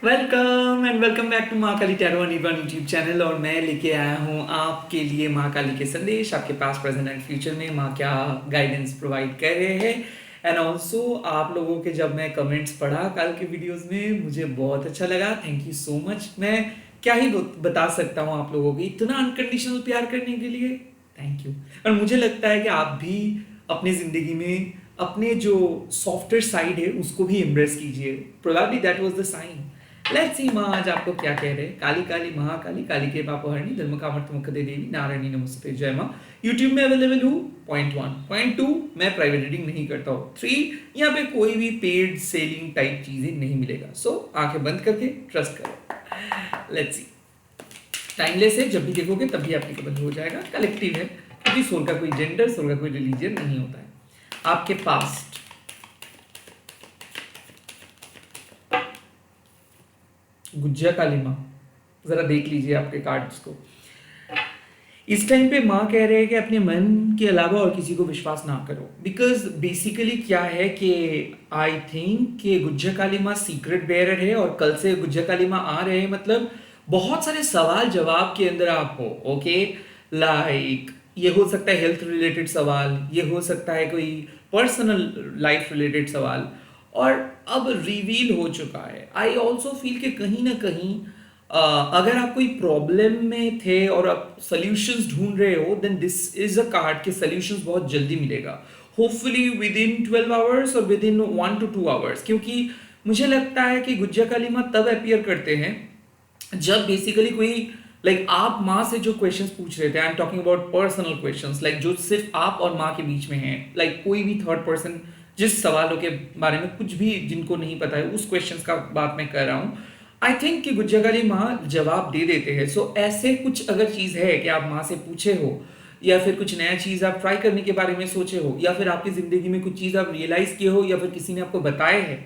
Welcome and welcome back to Maa Kali tarot and Evan YouTube channel. और मैं लेके आया हूँ आपके लिए माँ काली के संदेश, आपके पास प्रेजेंट एंड फ्यूचर में माँ क्या गाइडेंस प्रोवाइड कर रहे हैं। एंड ऑल्सो आप लोगों के जब मैं कमेंट्स पढ़ा कल के वीडियोस में, मुझे बहुत अच्छा लगा। Thank you so much. मैं क्या ही बता सकता हूँ आप लोगों को इतना अनकंडीशनल प्यार करने के लिए। Thank you. और मुझे लगता है कि आप भी अपनी ज़िंदगी में अपने जो सॉफ्टवेयर साइड है उसको भी एम्ब्रेस कीजिए। Probably that was the sign. Let's see माँ आज आपको क्या कह रहे हैं। काली काली महाकाली, काली के पापोहरणी, धर्म कामर्थ मुखदे देवी, नारायणी नमस्ते, जय माँ। यूट्यूब में अवेलेबल हूँ। पॉइंट 1। पॉइंट 2, मैं प्राइवेट रीडिंग नहीं करता हूँ। 3, यहाँ पे कोई भी पेड सेलिंग टाइप चीजें नहीं मिलेगा। सो आंखें बंद करके ट्रस्ट करो। Let's see. टाइमलेस है, जब भी देखोगे तब भी एप्लीकेबल हो जाएगा। कलेक्टिव है क्योंकि सोल का कोई जेंडर, सोल का कोई रिलीजन नहीं होता है। आपके पास्ट, गुज्जा काली माँ, जरा देख लीजिए आपके कार्ड्स को। इस टाइम पे माँ कह रहे हैं कि अपने मन के अलावा और किसी को विश्वास ना करो। बिकॉज बेसिकली क्या है कि आई थिंक कि गुज्जा काली माँ सीक्रेट बेयरर है और कल से गुज्जा काली माँ आ रहे हैं। मतलब बहुत सारे सवाल जवाब के अंदर आप हो। ओके, लाइक ये हो सकता है हेल्थ रिलेटेड सवाल, ये हो सकता है कोई पर्सनल लाइफ रिलेटेड सवाल, और अब रिवील हो चुका है। आई ऑल्सो फील कि कहीं ना कहीं अगर आप कोई प्रॉब्लम में थे और आप सॉल्यूशंस ढूंढ रहे हो, then this is a card के सॉल्यूशंस बहुत जल्दी मिलेगा। होपफुली विद इन 12 आवर्स और विद इन 1 to 2 आवर्स। क्योंकि मुझे लगता है कि गुज्जा काली माँ तब अपीयर करते हैं जब बेसिकली कोई आप माँ से जो क्वेश्चंस पूछ रहे थे, I am talking about personal questions, जो सिर्फ आप और माँ के बीच में हैं, कोई भी थर्ड पर्सन जिस सवालों के बारे में कुछ भी जिनको नहीं पता है, उस क्वेश्चंस का बात मैं कर रहा हूँ। आई थिंक कि गुज्जागाली माँ जवाब दे देते हैं। सो ऐसे कुछ अगर चीज़ है कि आप माँ से पूछे हो, या फिर कुछ नया चीज़ आप ट्राई करने के बारे में सोचे हो, या फिर आपकी ज़िंदगी में कुछ चीज़ आप रियलाइज़ किए हो, या फिर किसी ने आपको बताए हैं,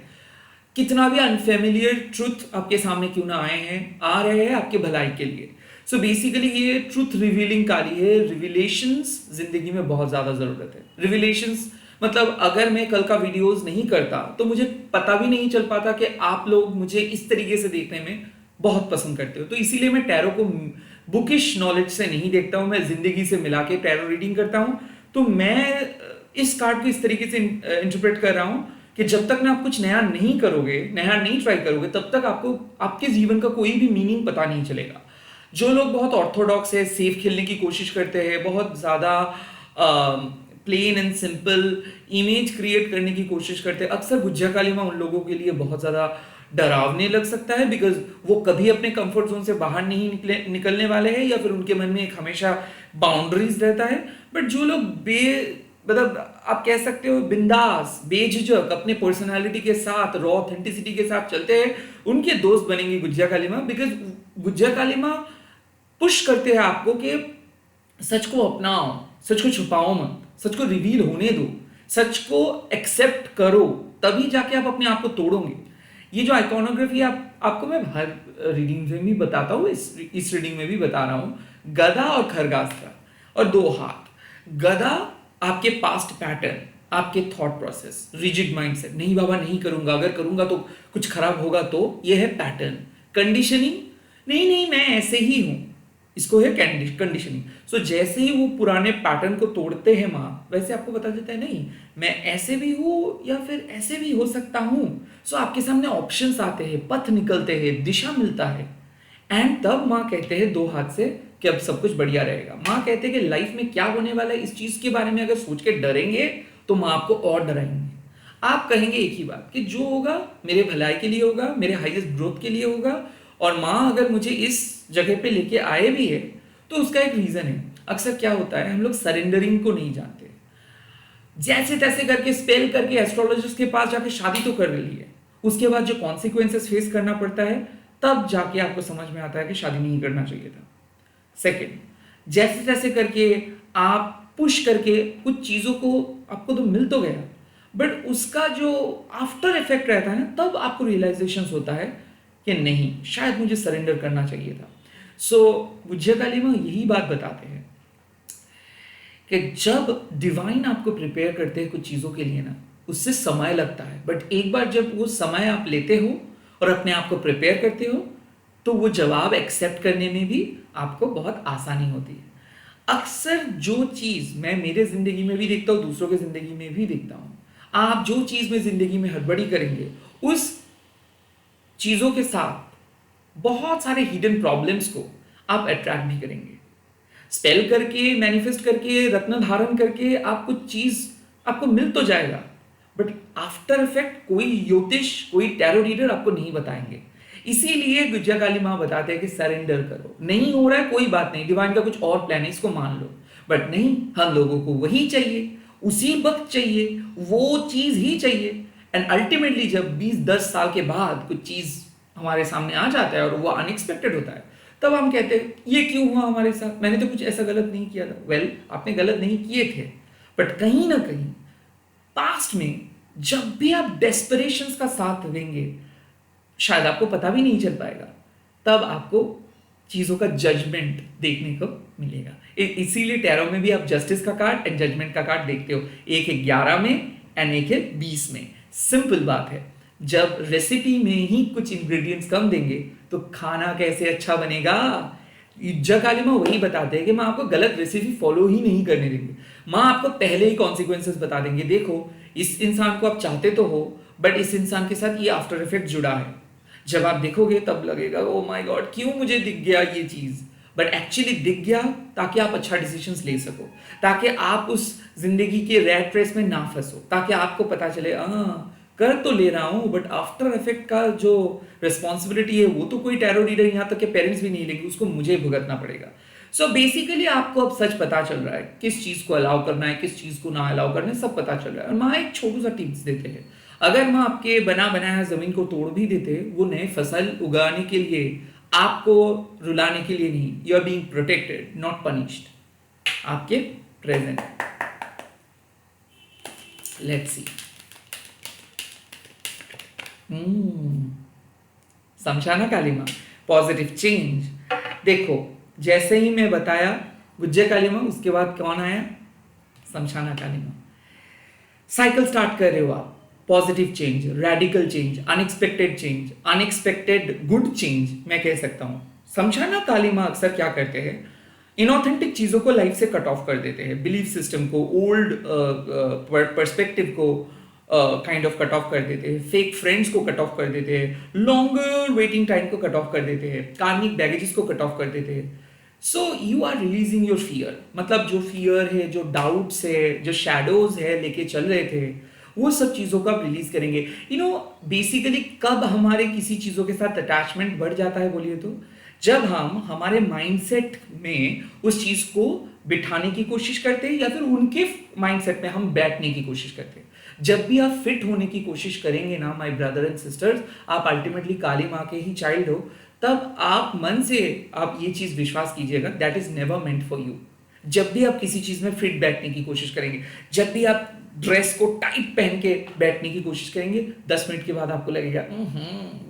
कितना भी अनफेमिलियर ट्रुथ आपके सामने क्यों ना आए हैं, आ रहे हैं आपके भलाई के लिए। सो बेसिकली ये ट्रुथ रिवीलिंग काली है। रिविलेशंस जिंदगी में बहुत ज्यादा जरूरत है। रिविलेशंस मतलब अगर मैं कल का वीडियोस नहीं करता तो मुझे पता भी नहीं चल पाता कि आप लोग मुझे इस तरीके से देखने में बहुत पसंद करते हो। तो इसीलिए मैं टैरो को बुकिश नॉलेज से नहीं देखता हूं, मैं जिंदगी से मिला के टैरो रीडिंग करता हूं। तो मैं इस कार्ड को इस तरीके से इंटरप्रेट कर रहा हूं कि जब तक ना आप कुछ नया नहीं करोगे, नया नहीं ट्राई करोगे, तब तक आपको आपके जीवन का कोई भी मीनिंग पता नहीं चलेगा। जो लोग बहुत ऑर्थोडॉक्स है, सेफ खेलने की कोशिश करते हैं, बहुत ज़्यादा plain and simple image create करने की कोशिश करते हैं, अक्सर गुज्जा काली माँ उन लोगों के लिए बहुत ज़्यादा डरावने लग सकता है। बिकॉज वो कभी अपने कंफर्ट जोन से बाहर नहीं निकलने वाले हैं, या फिर उनके मन में एक हमेशा बाउंड्रीज रहता है। बट जो लोग मतलब आप कह सकते हो बिंदास, बेझिझक अपने पर्सनालिटी के साथ, रॉ ऑथेंटिसिटी के साथ चलते हैं, उनके दोस्त बनेंगे गुज्जा काली माँ। बिकॉज गुज्जा काली माँ पुश करते हैं आपको कि सच को अपनाओ, सच को छुपाओ मत, सच को रिवील होने दो, सच को एक्सेप्ट करो, तभी जाके आप अपने आप को तोड़ोगे। ये जो आइकॉनोग्राफी आपको मैं हर रीडिंग में भी बताता हूँ, इस रीडिंग में भी बता रहा हूँ। गदा और खरगास्त्र और दो हाथ। गदा आपके पास्ट पैटर्न, आपके थॉट प्रोसेस, रिजिड माइंडसेट, नहीं बाबा नहीं करूंगा, अगर करूंगा तो कुछ खराब होगा, तो ये है पैटर्न। कंडीशनिंग, नहीं नहीं मैं ऐसे ही हूं, इसको है कंडीशनिंग। सो जैसे ही वो पुराने पैटर्न को तोड़ते हैं माँ, वैसे आपको बता देता है नहीं मैं ऐसे भी हूँ या फिर ऐसे भी हो सकता हूँ। सो आपके सामने ऑप्शंस आते हैं, पथ निकलते हैं, दिशा मिलता है। एंड तब माँ कहते हैं दो हाथ से कि अब सब कुछ बढ़िया रहेगा। माँ कहते हैं कि लाइफ में क्या होने वाला है इस चीज के बारे में अगर सोच के डरेंगे तो माँ आपको और डराएंगे। आप कहेंगे एक ही बात कि जो होगा मेरे भलाई के लिए होगा, मेरे हाईएस्ट ग्रोथ के लिए होगा। और माँ अगर मुझे इस जगह पे लेके आए भी है तो उसका एक रीजन है। अक्सर क्या होता है, हम लोग सरेंडरिंग को नहीं जानते। जैसे तैसे करके स्पेल करके एस्ट्रोलॉजिस्ट के पास जाके शादी तो कर ली है, उसके बाद जो कॉन्सिक्वेंसेस फेस करना पड़ता है, तब जाके आपको समझ में आता है कि शादी नहीं करना चाहिए था। सेकंड, जैसे तैसे करके आप पुश करके कुछ चीजों को, आपको तो मिल तो गया, बट उसका जो आफ्टर इफेक्ट रहता है ना, तब आपको रियलाइजेशन होता है कि नहीं शायद मुझे सरेंडर करना चाहिए था। सो गुज्जा काली माँ यही बात बताते हैं कि जब डिवाइन आपको प्रिपेयर करते हैं कुछ चीज़ों के लिए ना, उससे समय लगता है, बट एक बार जब वो समय आप लेते हो और अपने आप को प्रिपेयर करते हो तो वो जवाब एक्सेप्ट करने में भी आपको बहुत आसानी होती है। अक्सर जो चीज़ मैं मेरे ज़िंदगी में भी देखता हूँ, दूसरों की ज़िंदगी में भी देखता हूँ, आप जो चीज़ में ज़िंदगी में हड़बड़ी करेंगे, उस चीज़ों के साथ बहुत सारे हिडन प्रॉब्लम्स को आप अट्रैक्ट भी करेंगे। स्पेल करके, मैनिफेस्ट करके, रत्न धारण करके आप कुछ चीज़ आपको मिल तो जाएगा, बट आफ्टर इफेक्ट कोई ज्योतिष, कोई टैरो रीडर आपको नहीं बताएंगे। इसीलिए गुज्जा काली माँ बताते हैं कि सरेंडर करो। नहीं हो रहा है कोई बात नहीं, डिवाइन का कुछ और प्लान है, इसको मान लो। बट नहीं, हम लोगों को वही चाहिए, उसी वक्त चाहिए, वो चीज़ ही चाहिए। एंड अल्टीमेटली जब 20-10 साल के बाद कुछ चीज़ हमारे सामने आ जाता है और वो अनएक्सपेक्टेड होता है, तब हम कहते हैं ये क्यों हुआ हमारे साथ, मैंने तो कुछ ऐसा गलत नहीं किया था। वेल, आपने गलत नहीं किए थे, बट कहीं ना कहीं पास्ट में जब भी आप डेस्परेशन का साथ देंगे, शायद आपको पता भी नहीं चल पाएगा, तब आपको चीज़ों का जजमेंट देखने को मिलेगा। इसीलिए टैरो में भी आप जस्टिस का कार्ड एंड जजमेंट का कार्ड देखते हो। एक है 11 में एंड एक है 20 में। सिंपल बात है, जब रेसिपी में ही कुछ इंग्रेडिएंट्स कम देंगे तो खाना कैसे अच्छा बनेगा। युज्जा काली माँ वही बताते हैं कि माँ आपको गलत रेसिपी फॉलो ही नहीं करने देंगे। माँ आपको पहले ही कॉन्सिक्वेंसेस बता देंगे, देखो इस इंसान को आप चाहते तो हो, बट इस इंसान के साथ ये आफ्टर इफेक्ट जुड़ा है। जब आप देखोगे तब लगेगा ओ माय गॉड, क्यों मुझे दिख गया ये चीज़, बट एक्चुअली दिख गया ताकि आप अच्छा डिसीजंस ले सको, ताकि आप उस जिंदगी के रैट रेस में ना फंसो, ताकि आपको पता चले कर तो ले रहा हूँ बट आफ्टर इफेक्ट का जो रिस्पॉन्सिबिलिटी है वो तो कोई टैरो रीडर, यहाँ तक के पेरेंट्स भी नहीं लेंगे, उसको मुझे भुगतना पड़ेगा। सो बेसिकली आपको अब सच पता चल रहा है, किस चीज़ को अलाउ करना है, किस चीज़ को ना अलाउ करना है, सब पता चल रहा है। और माँ एक छोटू सा टिप्स देते हैं, अगर माँ आपके बना बनाया ज़मीन को तोड़ भी देते, वो नए फसल उगाने के लिए, आपको रुलाने के लिए नहीं। You are being protected not punished, आपके प्रेजेंट। Let's see. समझाना काली माँ, पॉजिटिव चेंज। देखो जैसे ही मैं बताया गुज्जे काली माँ, उसके बाद कौन आया, समझाना काली माँ। साइकिल स्टार्ट कर रहे हो आप, positive change, radical change, unexpected good change मैं कह सकता हूँ। समझाना काली माँ अक्सर क्या करते हैं, इनऑथेंटिक चीज़ों को लाइफ से कट ऑफ कर देते हैं, बिलीफ सिस्टम को, ओल्ड पर्सपेक्टिव को काइंड ऑफ कट ऑफ कर देते हैं, फेक फ्रेंड्स को कट ऑफ कर देते हैं, लॉन्गर वेटिंग टाइम को कट ऑफ कर देते हैं, कार्मिक बैगेजेस को कट ऑफ कर देते हैं। So you are releasing your fear, मतलब जो फियर है, जो डाउट्स है, जो शैडोज है लेके चल रहे थे, वो सब चीज़ों को आप रिलीज करेंगे। यू नो बेसिकली कब हमारे किसी चीज़ों के साथ अटैचमेंट बढ़ जाता है बोलिए तो, जब हम हमारे माइंडसेट में उस चीज़ को बिठाने की कोशिश करते हैं या फिर उनके माइंडसेट में हम बैठने की कोशिश करते हैं। जब भी आप फिट होने की कोशिश करेंगे ना माय ब्रदर एंड सिस्टर्स, आप अल्टीमेटली काली माँ के ही चाइल्ड हो, तब आप मन से आप ये चीज़ विश्वास कीजिएगा, that is never meant for you. जब भी आप किसी चीज़ में फिट बैठने की कोशिश करेंगे, जब भी आप ड्रेस को टाइट पहन के बैठने की कोशिश करेंगे, 10 मिनट के बाद आपको लगेगा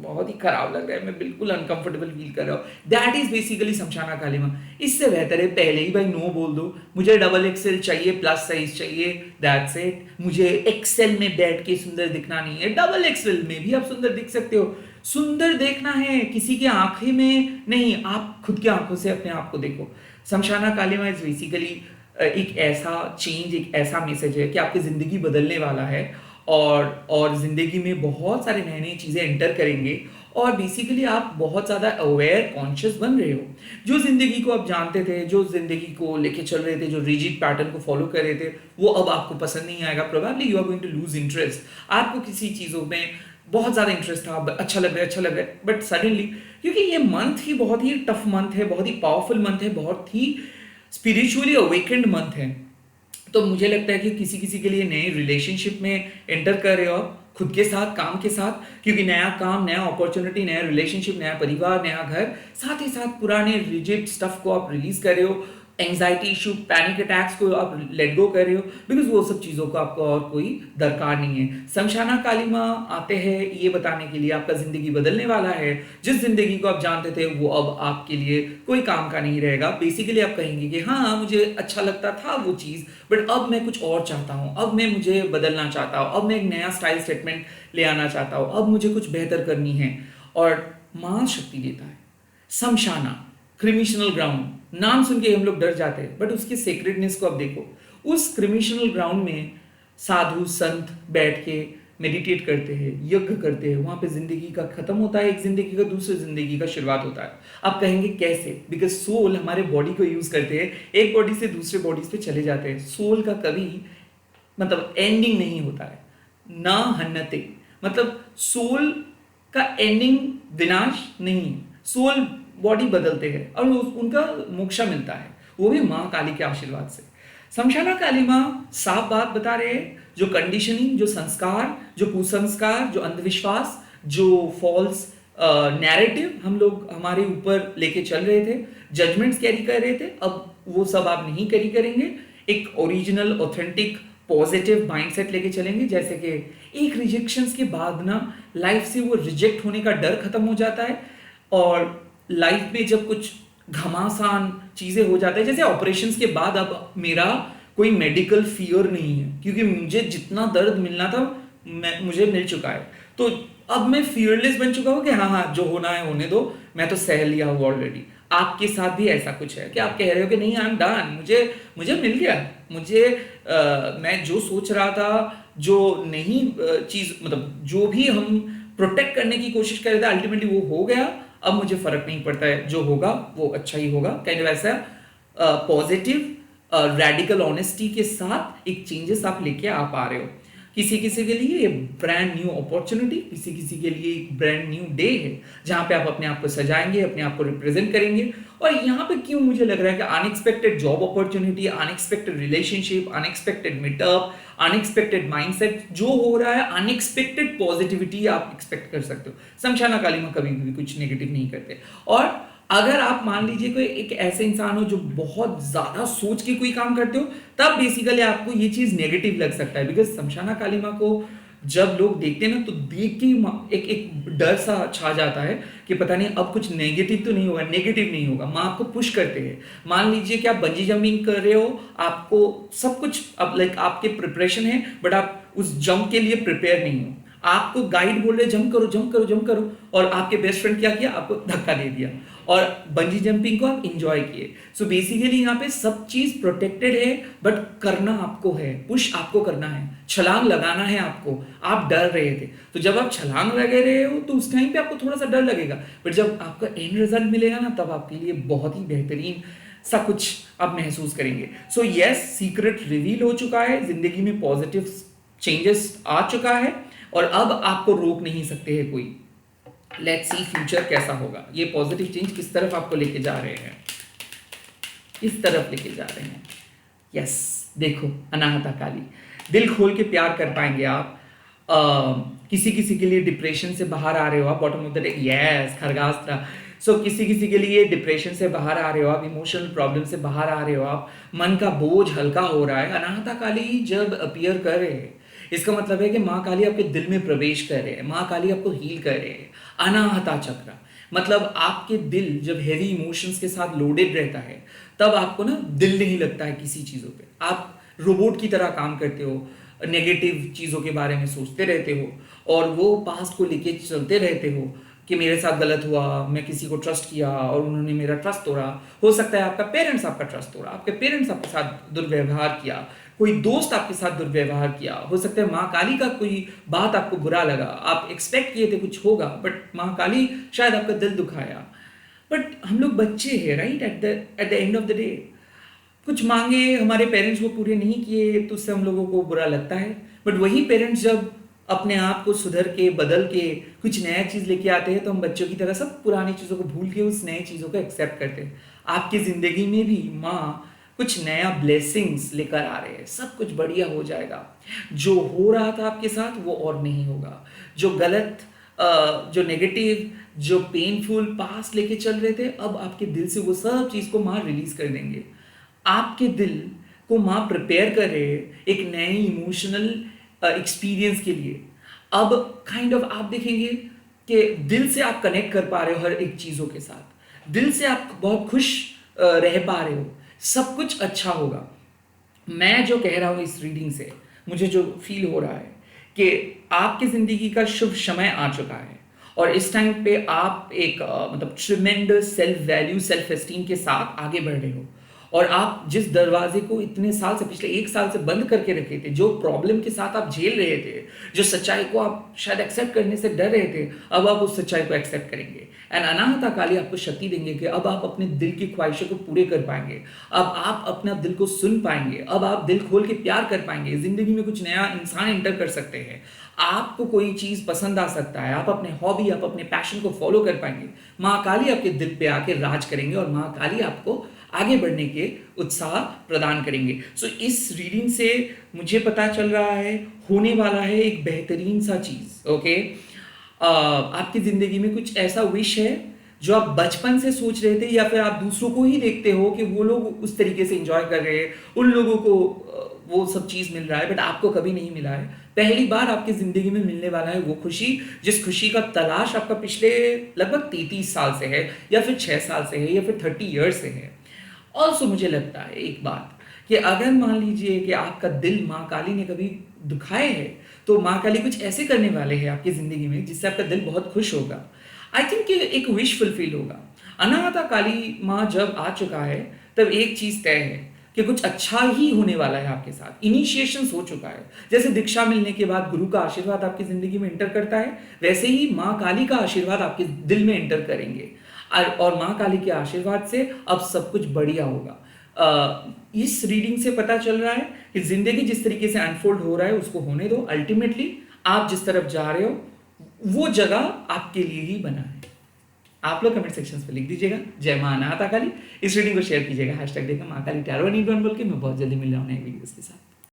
बहुत ही खराब लग रहा है, मैं बिल्कुल अनकंफर्टेबल फील कर रहा हूँ। दैट इज बेसिकली समझाना काली माँ। इससे बेहतर है पहले ही भाई नो बोल दो, मुझे डबल एक्सेल चाहिए, प्लस साइज चाहिए, दैट्स इट। मुझे एक्सेल में बैठ के सुंदर दिखना नहीं है, डबल एक्सेल में भी आप सुंदर दिख सकते हो। सुंदर देखना है किसी की आंखें में नहीं, आप खुद की आंखों से अपने आप को देखो। समझाना काली माँ इज बेसिकली एक ऐसा चेंज, एक ऐसा मैसेज है कि आपकी ज़िंदगी बदलने वाला है और ज़िंदगी में बहुत सारे नई नई चीज़ें एंटर करेंगे और बेसिकली आप बहुत ज़्यादा अवेयर, कॉन्शियस बन रहे हो। जो ज़िंदगी को आप जानते थे, जो ज़िंदगी को लेके चल रहे थे, जो रिजिड पैटर्न को फॉलो कर रहे थे, वो अब आपको पसंद नहीं आएगा। Probably you are going to lose interest. आपको किसी चीज़ों में बहुत ज़्यादा इंटरेस्ट था, अच्छा लग रहा है, बट सडनली, क्योंकि ये मंथ ही बहुत ही टफ मंथ है, बहुत ही पावरफुल मंथ है, बहुत ही स्पिरिचुअली अवेकेंड मंथ है, तो मुझे लगता है कि किसी किसी के लिए नए रिलेशनशिप में एंटर कर रहे हो आप, खुद के साथ, काम के साथ, क्योंकि नया काम, नया अपॉर्चुनिटी, नया रिलेशनशिप, नया परिवार, नया घर, साथ ही साथ पुराने रिजिड स्टफ को आप रिलीज कर रहे हो, एंजाइटी इशू, पैनिक अटैक्स को आप लेट गो कर रहे हो, बिकॉज वो सब चीज़ों को आपको और कोई दरकार नहीं है। शमशाना काली माँ आते हैं ये बताने के लिए आपका ज़िंदगी बदलने वाला है। जिस ज़िंदगी को आप जानते थे वो अब आपके लिए कोई काम का नहीं रहेगा। बेसिकली आप कहेंगे कि हाँ मुझे अच्छा लगता था वो चीज़, बट अब मैं कुछ और चाहता हूँ, अब मैं मुझे बदलना चाहता हूँ, अब मैं एक नया स्टाइल स्टेटमेंट ले आना चाहता हूँ, अब मुझे कुछ बेहतर करनी है। और मां शक्ति देता है। शमशाना, क्रिमिशनल ग्राउंड, नाम सुन के हम लोग डर जाते हैं, बट उसकी सेक्रेडनेस को अब देखो। उस क्रिमिशनल ग्राउंड में साधु संत बैठ के मेडिटेट करते हैं, यज्ञ करते हैं, वहां पे जिंदगी का खत्म होता है, एक जिंदगी का दूसरी जिंदगी का शुरुआत होता है। आप कहेंगे कैसे? बिकॉज सोल हमारे बॉडी को यूज करते हैं, एक बॉडी से दूसरे बॉडीज पे चले जाते हैं। सोल का कभी मतलब एंडिंग नहीं होता है, ना हन्नते, मतलब सोल का एंडिंग विनाश नहीं। सोल बॉडी बदलते हैं और उनका मोक्षा मिलता है, वो भी माँ काली के आशीर्वाद से। शमशाना काली माँ साफ बात बता रहे हैं, जो कंडीशनिंग, जो संस्कार, जो कुसंस्कार, जो अंधविश्वास, जो फॉल्स नैरेटिव हम लोग हमारे ऊपर लेके चल रहे थे, जजमेंट्स कैरी कर रहे थे, अब वो सब आप नहीं कैरी करेंगे। एक ओरिजिनल ऑथेंटिक पॉजिटिव माइंडसेट लेके चलेंगे। जैसे कि एक रिजेक्शंस के बाद ना लाइफ से वो रिजेक्ट होने का डर खत्म हो जाता है, और लाइफ में जब कुछ घमासान चीजें हो जाते हैं, जैसे ऑपरेशंस के बाद अब मेरा कोई मेडिकल फियर नहीं है, क्योंकि मुझे जितना दर्द मिलना था मुझे मिल चुका है। तो अब मैं फियरलेस बन चुका हूँ कि हाँ हाँ जो होना है होने दो, मैं तो सह लिया हूँ ऑलरेडी। आपके साथ भी ऐसा कुछ है कि आप कह रहे हो कि नहीं आई एम डन, मुझे मिल गया, मैं जो सोच रहा था, जो नहीं चीज, मतलब जो भी हम प्रोटेक्ट करने की कोशिश कर रहे थे, अल्टीमेटली वो हो गया। अब मुझे फर्क नहीं पड़ता है, जो होगा वो अच्छा ही होगा। काइंड ऑफ ऐसा पॉजिटिव रेडिकल ऑनेस्टी के साथ एक चेंजेस आप लेके आ पा रहे हो। किसी किसी के लिए ब्रांड न्यू अपॉर्चुनिटी, किसी किसी के लिए एक ब्रांड न्यू डे है, जहां पे आप अपने आप को सजाएंगे, अपने आप को रिप्रेजेंट करेंगे। और यहाँ पे क्यों मुझे लग रहा है कि unexpected job opportunity, unexpected relationship, unexpected meetup, unexpected mindset जो हो रहा है, अनएक्सपेक्टेड पॉजिटिविटी आप एक्सपेक्ट कर सकते हो। शमशाना काली मां कभी भी कुछ नेगेटिव नहीं करते। और अगर आप मान लीजिए कोई एक ऐसे इंसान हो जो बहुत ज्यादा सोच के कोई काम करते हो, तब बेसिकली आपको ये चीज नेगेटिव लग सकता है। बिकॉज शमशाना काली मां को जब लोग देखते हैं ना, तो देख के एक डर सा छा जाता है कि पता नहीं अब कुछ नेगेटिव तो नहीं होगा। नेगेटिव नहीं होगा, माँ आपको पुश करते हैं। मान लीजिए कि आप बंजी जंपिंग कर रहे हो, आपको सब कुछ अब लाइक आपके प्रिपरेशन है, बट आप उस जंप के लिए प्रिपेयर नहीं हो। आपको गाइड बोल रहे जंप करो जंप करो जंप करो, और आपके बेस्ट फ्रेंड क्या किया, आपको धक्का दे दिया, और बंजी जंपिंग को आप इंजॉय किए। सो बेसिकली यहाँ पे सब चीज प्रोटेक्टेड है, बट करना आपको है, पुश आपको करना है, छलांग लगाना है आपको। आप डर रहे थे, तो जब आप छलांग लगा रहे हो तो उस टाइम पे आपको थोड़ा सा डर लगेगा, बट जब आपका एंड रिजल्ट मिलेगा ना, तब आपके लिए बहुत ही बेहतरीन सा कुछ आप महसूस करेंगे। सो यस, सीक्रेट रिवील हो चुका है, जिंदगी में पॉजिटिव चेंजेस आ चुका है, और अब आपको रोक नहीं सकते हैं कोई। लेट्स सी फ्यूचर कैसा होगा, ये पॉजिटिव चेंज किस तरफ आपको लेके जा रहे हैं, किस तरफ लेके जा रहे हैं। यस, देखो अनाहता काली, दिल खोल के प्यार कर पाएंगे आप। किसी किसी के लिए डिप्रेशन से बाहर आ रहे हो आप, bottom of the day, yes खरगास्त्रा। सो किसी किसी के लिए डिप्रेशन से बाहर आ रहे हो आप, इमोशनल प्रॉब्लम से बाहर आ रहे हो आप, मन का बोझ हल्का हो रहा है। अनाहता काली जब अपीयर कर रहे हैं, इसका मतलब है कि माँ काली आपके दिल में प्रवेश कर रहे हैं, माँ काली आपको हील कर रहे हैं। अनाहता चक्र मतलब आपके दिल जब हेवी इमोशंस के साथ लोडेड रहता है, तब आपको ना दिल नहीं लगता है किसी चीज़ों पे, आप रोबोट की तरह काम करते हो, नेगेटिव चीज़ों के बारे में सोचते रहते हो, और वो पास्ट को लेके चलते रहते हो कि मेरे साथ गलत हुआ, मैं किसी को ट्रस्ट किया और उन्होंने मेरा ट्रस्ट तोड़ा। हो सकता है आपका पेरेंट्स आपका ट्रस्ट तोड़ा, आपके पेरेंट्स आपके साथ दुर्व्यवहार किया, कोई दोस्त आपके साथ दुर्व्यवहार किया, हो सकता है माँ काली का कोई बात आपको बुरा लगा, आप एक्सपेक्ट किए थे कुछ होगा, बट माँ काली शायद आपका दिल दुखाया। बट हम लोग बच्चे हैं, right, at the end of the day कुछ मांगे, हमारे पेरेंट्स वो पूरे नहीं किए, तो उससे हम लोगों को बुरा लगता है। बट वही पेरेंट्स जब अपने आप को सुधर के बदल के कुछ नया चीज लेके आते हैं, तो हम बच्चों की तरह सब पुरानी चीजों को भूल के उस नए चीजों को एक्सेप्ट करते हैं। आपकी जिंदगी में भी माँ कुछ नया ब्लेसिंग्स लेकर आ रहे हैं, सब कुछ बढ़िया हो जाएगा। जो हो रहा था आपके साथ वो और नहीं होगा, जो गलत जो नेगेटिव, जो पेनफुल पास्ट लेके चल रहे थे, अब आपके दिल से वो सब चीज को माँ रिलीज कर देंगे। आपके दिल को माँ प्रिपेयर कर रहे हैं एक नए इमोशनल एक्सपीरियंस के लिए। अब काइंड ऑफ आप देखेंगे कि दिल से आप कनेक्ट कर पा रहे हो हर एक चीज़ों के साथ, दिल से आप बहुत खुश रह पा रहे हो, सब कुछ अच्छा होगा। मैं जो कह रहा हूँ इस रीडिंग से, मुझे जो फील हो रहा है कि आपकी ज़िंदगी का शुभ समय आ चुका है, और इस टाइम पे आप एक मतलब tremendous self value self esteem के साथ आगे बढ़ रहे हो, और आप जिस दरवाजे को इतने साल से, पिछले 1 साल से बंद करके रखे थे, जो प्रॉब्लम के साथ आप झेल रहे थे, जो सच्चाई को आप शायद एक्सेप्ट करने से डर रहे थे, अब आप उस सच्चाई को एक्सेप्ट करेंगे। एंड अनाहता काली आपको शक्ति देंगे कि अब आप अपने दिल की ख्वाहिशों को पूरे कर पाएंगे, अब आप अपना दिल को सुन पाएंगे, अब आप दिल खोल के प्यार कर पाएंगे, जिंदगी में कुछ नया इंसान एंटर कर सकते हैं, आपको कोई चीज पसंद आ सकता है, आप अपने हॉबी, आप अपने पैशन को फॉलो कर पाएंगे। माँ काली आपके दिल पे आके राज करेंगे और माँ काली आपको आगे बढ़ने के उत्साह प्रदान करेंगे। सो इस रीडिंग से मुझे पता चल रहा है होने वाला है एक बेहतरीन सा चीज। ओके, आपकी जिंदगी में कुछ ऐसा विश है जो आप बचपन से सोच रहे थे, या फिर आप दूसरों को ही देखते हो कि वो लोग उस तरीके से एंजॉय कर रहे हैं, उन लोगों को वो सब चीज मिल रहा है, बट आपको कभी नहीं मिला है। पहली बार आपकी जिंदगी में मिलने वाला है वो खुशी, जिस खुशी का तलाश आपका पिछले लगभग 33 साल से है, या फिर 6 साल से है, या फिर 30 ईयर्स से है। ऑल्सो मुझे लगता है एक बात कि अगर मान लीजिए कि आपका दिल माँ काली ने कभी दुखाए है, तो माँ काली कुछ ऐसे करने वाले हैं आपकी जिंदगी में जिससे आपका दिल बहुत खुश होगा। आई थिंक कि एक विश फुलफिल होगा। अनाहता काली माँ जब आ चुका है, तब एक चीज तय है कि कुछ अच्छा ही होने वाला है आपके साथ। इनिशिएशन हो चुका है। जैसे दीक्षा मिलने के बाद गुरु का आशीर्वाद आपकी जिंदगी में एंटर करता है, वैसे ही माँ काली का आशीर्वाद आपके दिल में एंटर करेंगे, और माँ काली के आशीर्वाद से अब सब कुछ बढ़िया होगा। इस रीडिंग से पता चल रहा है कि जिंदगी जिस तरीके से अनफोल्ड हो रहा है उसको होने दो। अल्टीमेटली आप जिस तरफ जा रहे हो वो जगह आपके लिए ही बना है। आप लोग कमेंट सेक्शन पे लिख दीजिएगा जय मां अनाहता काली। इस रीडिंग को शेयर कीजिएगा, हैशटैग देखा मां काली टैरो बोल के। मैं बहुत जल्दी मिल रहा हूँ नए वीडियोस के साथ।